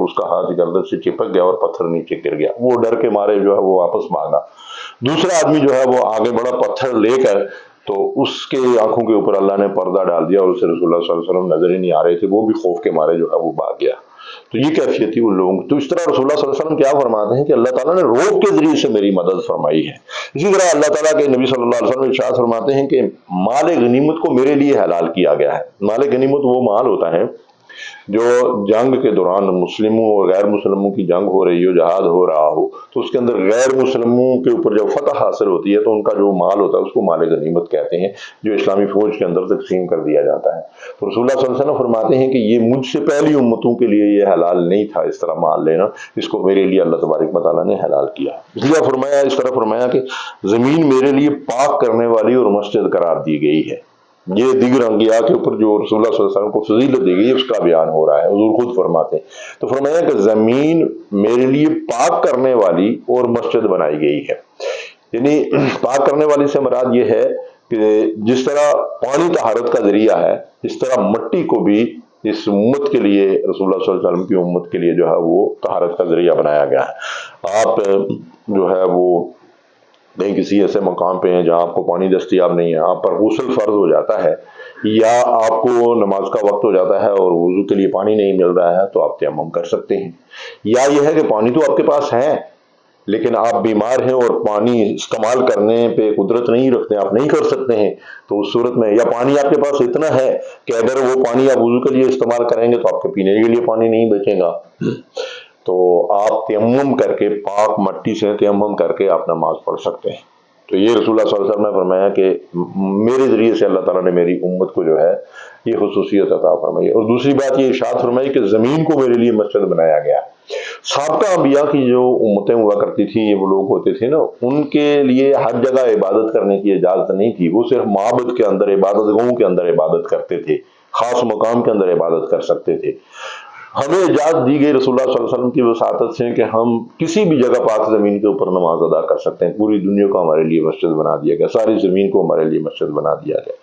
اس کا ہاتھ گردن سے چپک گیا اور پتھر نیچے گر گیا. وہ ڈر کے مارے جو ہے وہ واپس بھاگا. دوسرا آدمی جو ہے وہ آگے بڑا پتھر لے کر، تو اس کے آنکھوں کے اوپر اللہ نے پردہ ڈال دیا اور اسے رسول اللہ صلی اللہ علیہ وسلم نظر ہی نہیں آ رہے تھے. وہ بھی خوف کے مارے جو ہے وہ بھاگ گیا. تو یہ کیفیت تھی ان لوگوں کی. تو اس طرح رسول اللہ صلی اللہ علیہ وسلم کیا فرماتے ہیں کہ اللہ تعالیٰ نے روب کے ذریعے سے میری مدد فرمائی ہے. اسی طرح اللہ تعالیٰ کے نبی صلی اللہ علیہ وسلم ارشاد فرماتے ہیں کہ مال غنیمت کو میرے لیے حلال کیا گیا ہے. مال غنیمت وہ مال ہوتا ہے جو جنگ کے دوران مسلموں اور غیر مسلموں کی جنگ ہو رہی ہو، جہاد ہو رہا ہو، تو اس کے اندر غیر مسلموں کے اوپر جب فتح حاصل ہوتی ہے تو ان کا جو مال ہوتا ہے اس کو مال غنیمت کہتے ہیں، جو اسلامی فوج کے اندر تقسیم کر دیا جاتا ہے. تو رسول اللہ صلی اللہ علیہ وسلم فرماتے ہیں کہ یہ مجھ سے پہلی امتوں کے لیے یہ حلال نہیں تھا اس طرح مال لینا، اس کو میرے لیے اللہ تبارک و تعالیٰ نے حلال کیا. اس طرح فرمایا کہ زمین میرے لیے پاک کرنے والی اور مسجد قرار دی گئی ہے. یہ دیگر انبیاء کے اوپر جو رسول اللہ صلی اللہ علیہ وسلم کو فضیلت دی گئی اس کا بیان ہو رہا ہے. حضور خود فرماتے ہیں. تو فرمایا کہ زمین میرے لیے پاک کرنے والی اور مسجد بنائی گئی ہے. یعنی پاک کرنے والی سے مراد یہ ہے کہ جس طرح پانی طہارت کا ذریعہ ہے، اس طرح مٹی کو بھی اس امت کے لیے، رسول اللہ صلی اللہ علیہ وسلم کی امت کے لیے جو ہے وہ طہارت کا ذریعہ بنایا گیا ہے. آپ جو ہے وہ کہیں کسی ایسے مقام پہ ہیں جہاں آپ کو پانی دستیاب نہیں ہے، آپ پر غسل فرض ہو جاتا ہے، یا آپ کو نماز کا وقت ہو جاتا ہے اور وضو کے لیے پانی نہیں مل رہا ہے، تو آپ تیمم کر سکتے ہیں. یا یہ ہے کہ پانی تو آپ کے پاس ہے لیکن آپ بیمار ہیں اور پانی استعمال کرنے پہ قدرت نہیں رکھتے، آپ نہیں کر سکتے ہیں، تو اس صورت میں، یا پانی آپ کے پاس اتنا ہے کہ اگر وہ پانی آپ وضو کے لیے استعمال کریں گے تو آپ کے پینے کے لیے پانی نہیں بچے گا، تو آپ تیمم کر کے، پاک مٹی سے تیمم کر کے آپ نماز پڑھ سکتے ہیں. تو یہ رسول اللہ صلی اللہ علیہ وسلم نے فرمایا کہ میرے ذریعے سے اللہ تعالیٰ نے میری امت کو جو ہے یہ خصوصیت عطا فرمائی. اور دوسری بات یہ ارشاد فرمائی کہ زمین کو میرے لیے مسجد بنایا گیا. سابقہ انبیاء کی جو امتیں ہوا کرتی تھیں، یہ وہ لوگ ہوتے تھے نا، ان کے لیے ہر جگہ عبادت کرنے کی اجازت نہیں تھی. وہ صرف معبد کے اندر، عبادت گاہوں کے اندر عبادت کرتے تھے، خاص مقام کے اندر عبادت کر سکتے تھے. ہمیں اجازت دی گئی رسول اللہ صلی اللہ علیہ وسلم کی وساطت سے کہ ہم کسی بھی جگہ پاک زمین کے اوپر نماز ادا کر سکتے ہیں. پوری دنیا کو ہمارے لیے مسجد بنا دیا گیا، ساری زمین کو ہمارے لیے مسجد بنا دیا گیا.